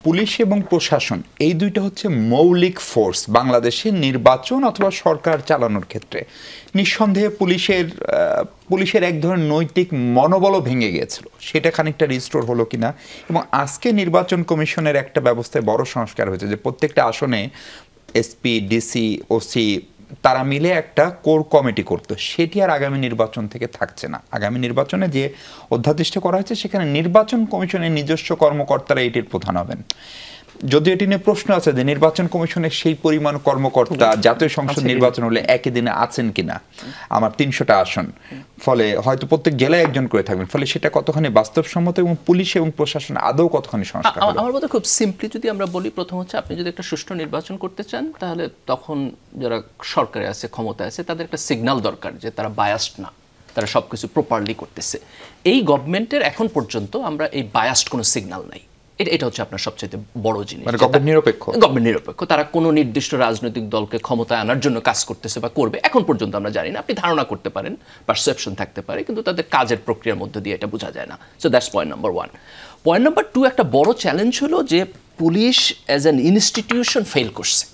Police এবং প্রশাসন এই দুইটা হচ্ছে মৌলিক ফোর্স বাংলাদেশে নির্বাচন অথবা সরকার চালানোর ক্ষেত্রে। নিঃসন্দেহে পুলিশের এক ধরনের নৈতিক মনোবলও ভেঙে গিয়েছিল, সেটা খানিকটা রিস্টোর হলো কিনা। এবং আজকে নির্বাচন কমিশনের একটা ব্যবস্থায় বড় সংস্কার হয়েছে যে প্রত্যেকটা আসনে এসপি, ডিসি, ওসি তারা মিলে একটা কোর কমিটি করতো, সেটি আর আগামী নির্বাচন থেকে থাকছে না। আগামী নির্বাচনে যে অধ্যাদেশ করা হয়েছে সেখানে নির্বাচন কমিশনের নিজস্ব কর্মকর্তারা এটির প্রধান হবেন। যদিও এটি নিয়ে প্রশ্ন আছে যে নির্বাচন কমিশনের সেই পরিমাণ কর্মকর্তা জাতীয় সংসদ নির্বাচন হলে একই দিনে আছেন কিনা। আমার ৩০০টা আসন, ফলে হয়তো প্রত্যেক জেলায় একজন করে থাকবেন, ফলে সেটা কতখানি বাস্তবসম্মত এবং পুলিশ এবং প্রশাসন আদৌ কতখানি সংস্কার হবে। আমার মতে খুব সিম্পলি যদি আমরা বলি, প্রথম হচ্ছে আপনি যদি একটা সুষ্ঠু নির্বাচন করতে চান তাহলে তখন যারা সরকারে আছে, ক্ষমতায় আছে, তাদের একটা সিগন্যাল দরকার যে তারা বায়াসড না, তারা সবকিছু প্রপারলি করতেছে। এই গভর্নমেন্টের এখন পর্যন্ত আমরা এই বায়াসড কোনো সিগন্যাল নাই। এটা হচ্ছে আপনার সবচেয়ে বড় জিনিস। গভর্নমেন্ট নিরপেক্ষ, তারা কোনো নির্দিষ্ট রাজনৈতিক দলকে ক্ষমতায় আনার জন্য কাজ করতেছে বা করবে এখন পর্যন্ত আমরা জানি না। আপনি ধারণা করতে পারেন, পারসেপশন থাকতে পারে, কিন্তু তাদের কাজের প্রক্রিয়ার মধ্যে দিয়ে এটা বোঝা যায় না। So that's point number 1। Point number 2, একটা বড় চ্যালেঞ্জ হলো যে police as an institution fail করছে,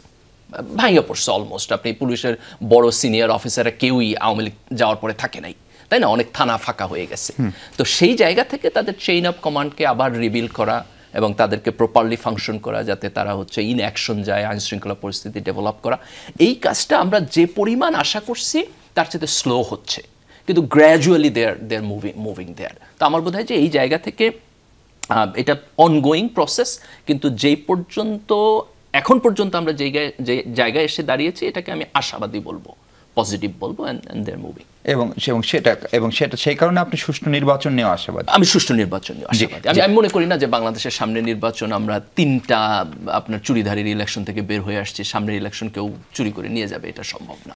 ভাঙিয়ে পড়ছে অলমোস্ট। আপনি পুলিশের বড় সিনিয়র অফিসাররা কেউই আওয়ামী লীগ যাওয়ার পরে থাকে নাই, তাই না? অনেক থানা ফাঁকা হয়ে গেছে। তো সেই জায়গা থেকে তাদের চেইন অফ কমান্ডকে আবার রিবিল্ড করা এবং তাদেরকে প্রপারলি ফাংশন করা, যাতে তারা হচ্ছে ইন অ্যাকশন যায়, আইন শৃঙ্খলা পরিস্থিতি ডেভেলপ করা, এই কাজটা আমরা যে পরিমাণ আশা করছি তার চেয়ে স্লো হচ্ছে, কিন্তু গ্র্যাজুয়ালি দেয়ার মুভিং দেয়ার। তো আমার বোধ হয় যে এই জায়গা থেকে এটা অনগোয়িং প্রসেস, কিন্তু যেই পর্যন্ত এখন পর্যন্ত আমরা যে জায়গায় এসে দাঁড়িয়েছি এটাকে আমি আশাবাদী বলবো, পজিটিভ বলবো, এন্ড দেয়ার মুভিং। এবং সেটা সেই কারণে আপনি সুষ্ঠু নির্বাচন নিয়ে আশাবাদী। আমি সুষ্ঠু নির্বাচন নিয়ে আশাবাদী। আমি মনে করি না যে বাংলাদেশের সামনের নির্বাচন আমরা 3টা আপনার চুরিধারীর ইলেকশন থেকে বের হয়ে আসছি, সামনের ইলেকশন কেউ চুরি করে নিয়ে যাবে, এটা সম্ভব না।